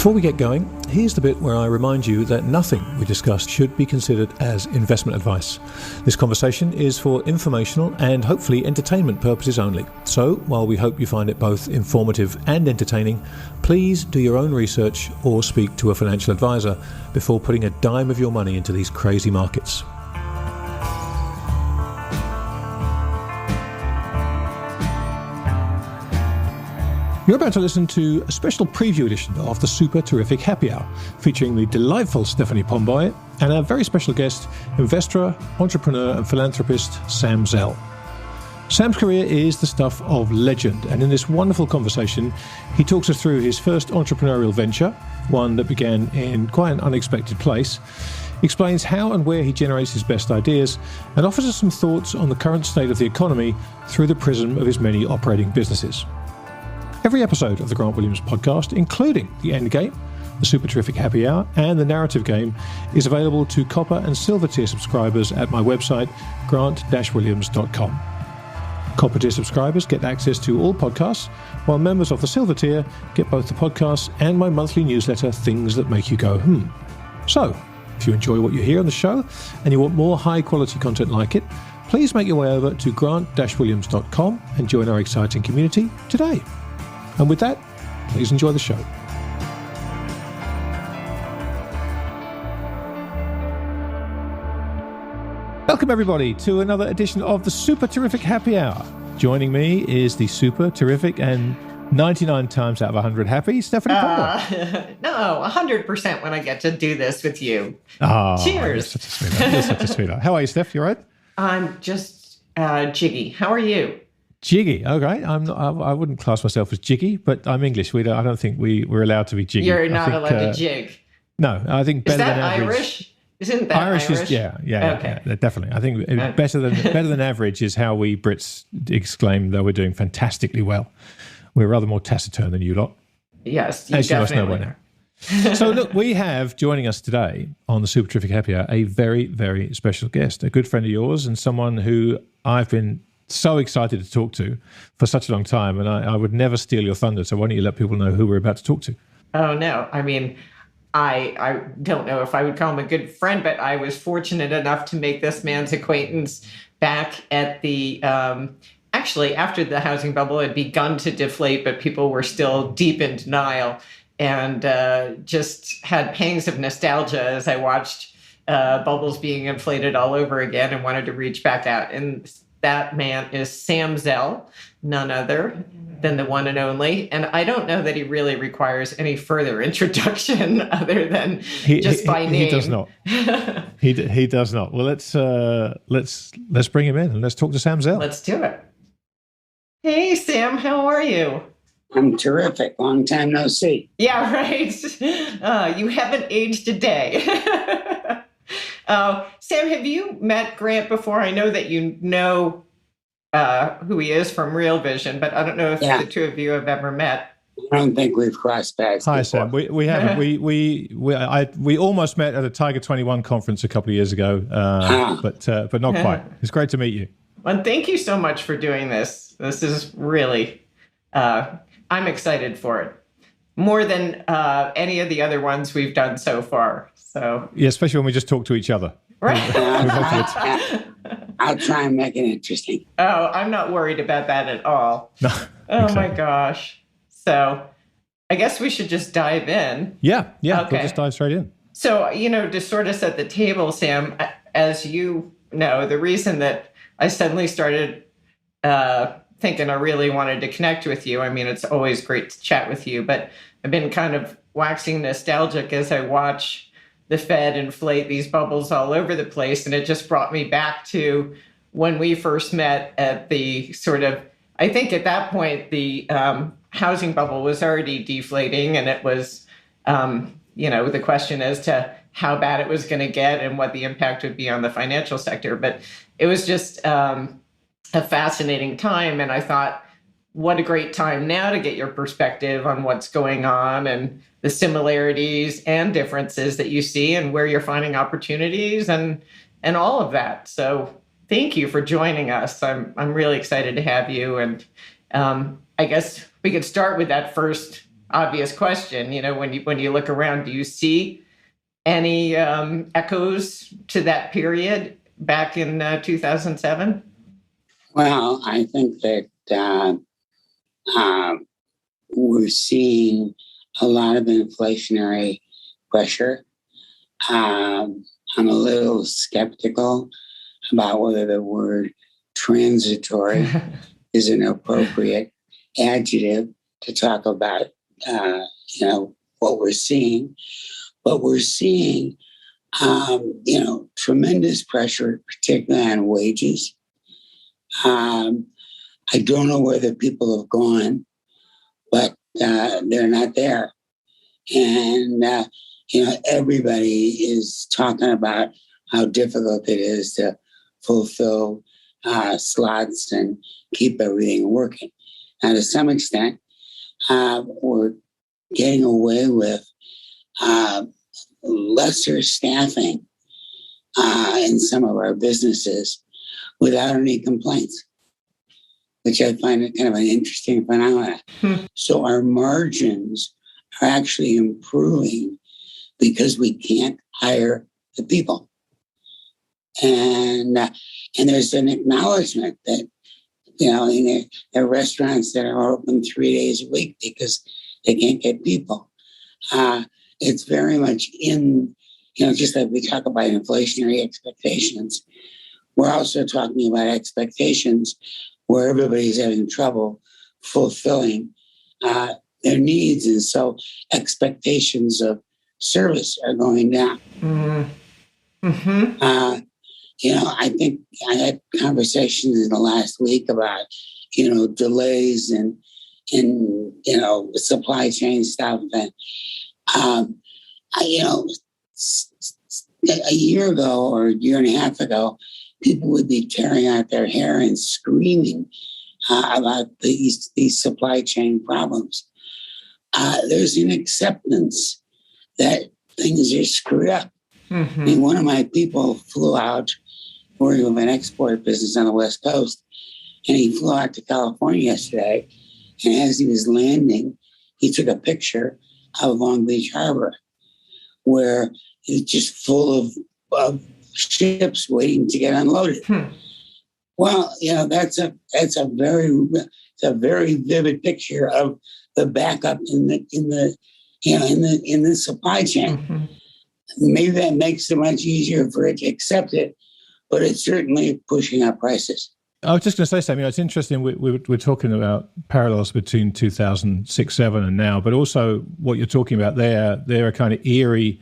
Before we get going, here's the bit where I remind you that nothing we discuss should be considered as investment advice. This conversation is for informational and hopefully entertainment purposes only. So, while we hope you find it both informative and entertaining, please do your own research or speak to a financial advisor before putting a dime of your money into these crazy markets. You're about to listen to a special preview edition of the Super Terrific Happy Hour, featuring the delightful Stephanie Pomboy and our very special guest, investor, entrepreneur and philanthropist, Sam Zell. Sam's career is the stuff of legend, and in this wonderful conversation, he talks us through his first entrepreneurial venture, one that began in quite an unexpected place, explains how and where he generates his best ideas, and offers us some thoughts on the current state of the economy through the prism of his many operating businesses. Every episode of the Grant Williams podcast, including the End Game, the Super Terrific Happy Hour, and the Narrative Game, is available to Copper and Silver tier subscribers at my website, grant-williams.com. Copper tier subscribers get access to all podcasts, while members of the Silver tier get both the podcasts and my monthly newsletter, Things That Make You Go, So, if you enjoy what you hear on the show and you want more high-quality content like it, please make your way over to grant-williams.com and join our exciting community today. And with that, please enjoy the show. Welcome, everybody, to another edition of the Super Terrific Happy Hour. Joining me is the super terrific and 99 times out of 100 happy Stephanie Pomboy. No, 100% when I get to do this with you. Oh, Cheers. You're such a sweetheart. How are you, Steph? You all right? I'm just jiggy. How are you? Jiggy, okay. I wouldn't class myself as jiggy, but I'm English. I don't think we're allowed to be jiggy. You're not allowed to jig. No, I think better than average. Is that Irish? Isn't that Irish? Is, yeah, okay. Definitely. I think better than average is how we Brits exclaim that we're doing fantastically well. We're rather more taciturn than you lot. Yes, as you must know by now. So look, we have joining us today on the Super Terrific Happy Hour a very, very special guest, a good friend of yours and someone who I've been so excited to talk to for such a long time, and I would never steal your thunder, so why don't you let people know who we're about to talk to? Oh, no. I mean, I don't know if I would call him a good friend, but I was fortunate enough to make this man's acquaintance back at the, actually, after the housing bubble had begun to deflate, but people were still deep in denial, and just had pangs of nostalgia as I watched bubbles being inflated all over again and wanted to reach back out. And that man is Sam Zell, none other than the one and only. And I don't know that he really requires any further introduction other than just by name. He does not. he does not. Well, let's bring him in and let's talk to Sam Zell. Let's do it. Hey, Sam, how are you? I'm terrific. Long time no see. Yeah, right. You haven't aged a day. Sam, have you met Grant before? I know that you know who he is from Real Vision, but I don't know if the two of you have ever met. I don't think we've crossed paths. Hi, before. Sam. We haven't. we almost met at a Tiger 21 conference a couple of years ago, but not quite. It's great to meet you. Well, thank you so much for doing this. This is really, I'm excited for it. More than any of the other ones we've done so far. So yeah, especially when we just talk to each other. Right. I'll try and make it interesting. Oh, I'm not worried about that at all. No. Oh my gosh. So I guess we should just dive in. Yeah. Okay. We'll just dive straight in. So, to sort of set the table, Sam, as you know, the reason that I suddenly started thinking I really wanted to connect with you, I mean, it's always great to chat with you, but I've been kind of waxing nostalgic as I watch the Fed inflate these bubbles all over the place. And it just brought me back to when we first met at the sort of, I think at that point, the housing bubble was already deflating. And it was, the question as to how bad it was going to get and what the impact would be on the financial sector. But it was just a fascinating time. And I thought, what a great time now to get your perspective on what's going on and the similarities and differences that you see and where you're finding opportunities and all of that. So thank you for joining us. I'm really excited to have you. And I guess we could start with that first obvious question. When you look around, do you see any echoes to that period back in 2007? Well, I think that we're seeing a lot of inflationary pressure. I'm a little skeptical about whether the word transitory is an appropriate adjective to talk about, what we're seeing. But we're seeing, tremendous pressure, particularly on wages. I don't know where the people have gone, but they're not there. And, everybody is talking about how difficult it is to fulfill slots and keep everything working. Now, to some extent, we're getting away with lesser staffing in some of our businesses without any complaints, which I find kind of an interesting phenomenon. So our margins are actually improving because we can't hire the people. And there's an acknowledgement that, there are restaurants that are open 3 days a week because they can't get people. It's very much in, just like we talk about inflationary expectations, we're also talking about expectations where everybody's having trouble fulfilling their needs. And so expectations of service are going down. Mm-hmm. I think I had conversations in the last week about, delays and supply chain stuff. And, a year ago or a year and a half ago, people would be tearing out their hair and screaming about these supply chain problems. There's an acceptance that things are screwed up. Mm-hmm. I mean, one of my people flew out, working with an export business on the West Coast, and he flew out to California yesterday. And as he was landing, he took a picture of Long Beach Harbor, where it's just full of ships waiting to get unloaded. Well, that's a very vivid picture of the backup in the supply chain. Mm-hmm. Maybe that makes it much easier for it to accept it, but it's certainly pushing up prices. I was just going to say something. It's interesting. We're talking about parallels between 2006, 7 and now, but also what you're talking about there are kind of eerie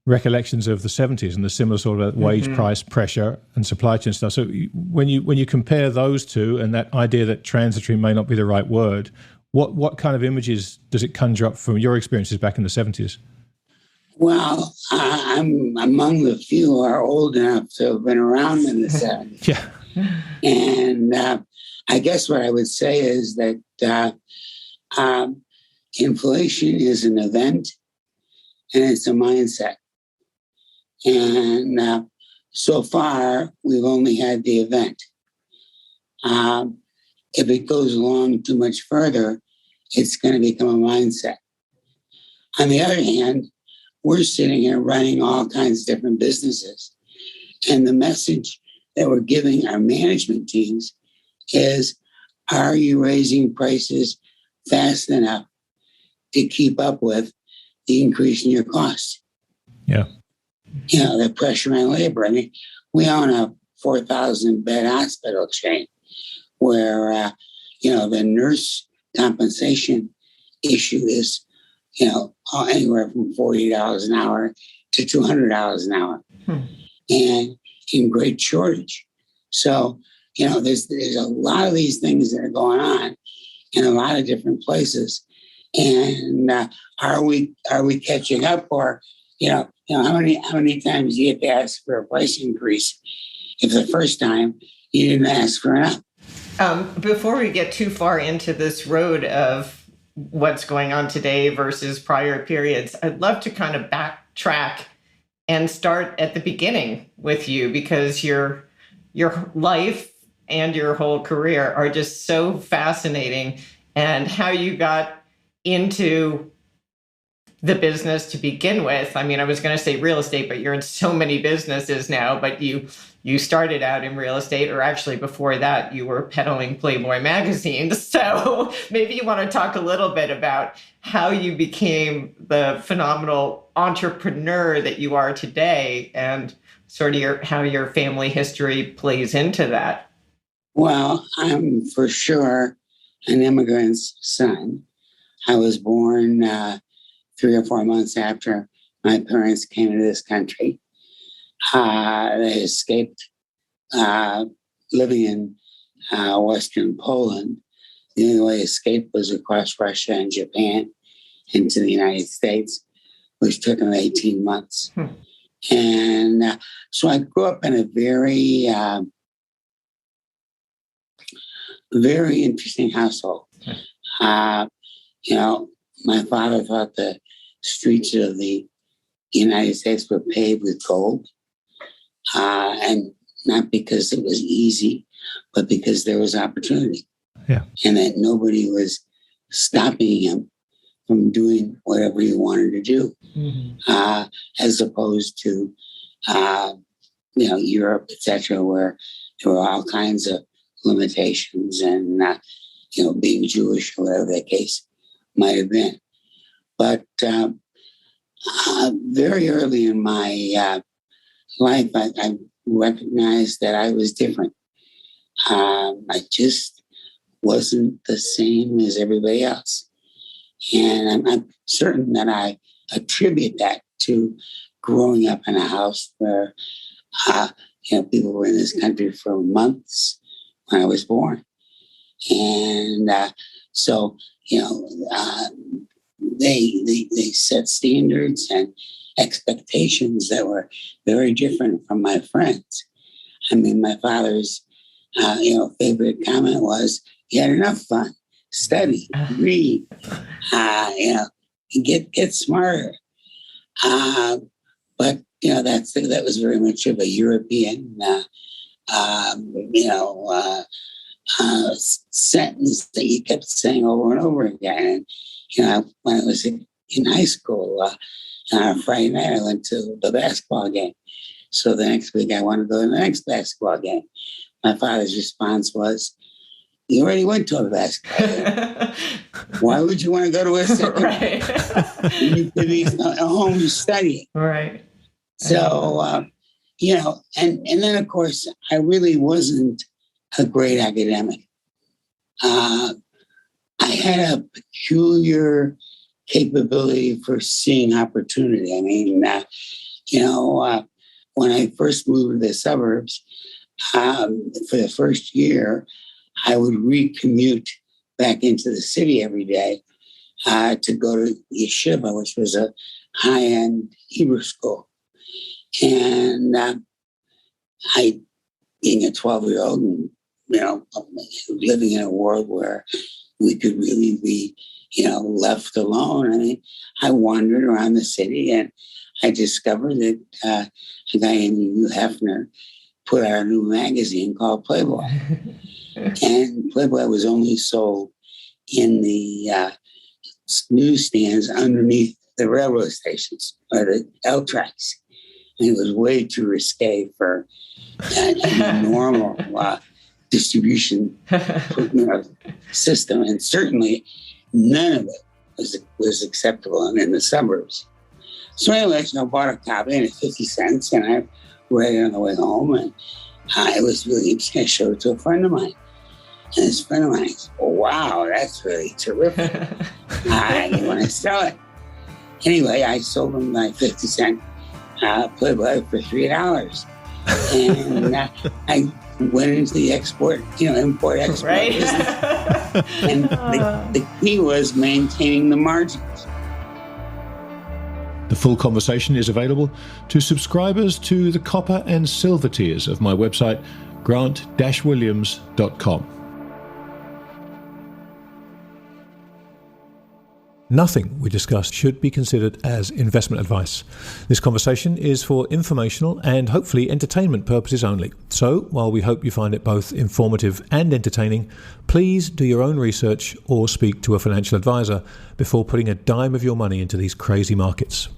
recollections of the 70s and the similar sort of wage price pressure and supply chain stuff. So when you compare those two and that idea that transitory may not be the right word, what kind of images does it conjure up from your experiences back in the 70s? Well, I'm among the few who are old enough to have been around in the 70s. Yeah. And I guess what I would say is that inflation is an event and it's a mindset. And so far, we've only had the event. If it goes along too much further, it's going to become a mindset. On the other hand, we're sitting here running all kinds of different businesses. And the message that we're giving our management teams is, are you raising prices fast enough to keep up with the increase in your costs? Yeah. The pressure on labor. I mean, we own a 4,000 bed hospital chain where, the nurse compensation issue is, anywhere from $40 an hour to $200 an hour. And in great shortage. So, there's a lot of these things that are going on in a lot of different places. And are we catching up, or how many times do you have to ask for a price increase if the first time you didn't ask for enough? Before we get too far into this road of what's going on today versus prior periods, I'd love to kind of backtrack and start at the beginning with you, because your life and your whole career are just so fascinating, and how you got into the business to begin with? I mean, I was going to say real estate, but you're in so many businesses now, but you started out in real estate, or actually before that, you were peddling Playboy magazines. So maybe you want to talk a little bit about how you became the phenomenal entrepreneur that you are today, and sort of how your family history plays into that. Well, I'm for sure an immigrant's son. I was born 3 or 4 months after my parents came to this country. They escaped living in Western Poland. The only way to escape was across Russia and Japan into the United States, which took them 18 months. And so I grew up in a very, very interesting household. My father thought the streets of the United States were paved with gold. And not because it was easy, but because there was opportunity. Yeah. And that nobody was stopping him from doing whatever he wanted to do, as opposed to, Europe, etc., where there were all kinds of limitations and, being Jewish or whatever the case might have been. But very early in my life, I recognized that I was different. I just wasn't the same as everybody else. And I'm certain that I attribute that to growing up in a house where, people were in this country for months when I was born. And so, they set standards and expectations that were very different from my friends. I mean, my father's, favorite comment was, "You had enough fun, study, read, get smarter." But that was very much of a European, sentence that you kept saying over and over again. And, when I was in high school, on a Friday night, I went to the basketball game. So the next week, I wanted to go to the next basketball game. My father's response was, "You already went to a basketball game. Why would you want to go to a second? Right. You could be at home studying." Right. So, and then, of course, I really wasn't a great academic. I had a peculiar capability for seeing opportunity. I mean, when I first moved to the suburbs, for the first year, I would recommute back into the city every day to go to yeshiva, which was a high-end Hebrew school. And I, being a 12-year-old and, living in a world where we could really be, left alone. I mean, I wandered around the city and I discovered that a guy named Hugh Hefner put out a new magazine called Playboy. And Playboy was only sold in the newsstands underneath the railroad stations or the L tracks. And it was way too risque for a normal distribution system. And certainly none of it was acceptable in the suburbs. So anyway, I bought a copy and at 50 cents, and I read it on the way home. And it was really interesting. I showed it to a friend of mine. And this friend of mine said, "Oh, wow, that's really terrific. You want to sell it?" Anyway, I sold him my 50-cent Playboy for $3. And I went into the import-export right. business. And the key was maintaining the margins. The full conversation is available to subscribers to the copper and silver tiers of my website, grant-williams.com. Nothing we discuss should be considered as investment advice. This conversation is for informational and hopefully entertainment purposes only. So, while we hope you find it both informative and entertaining, please do your own research or speak to a financial advisor before putting a dime of your money into these crazy markets.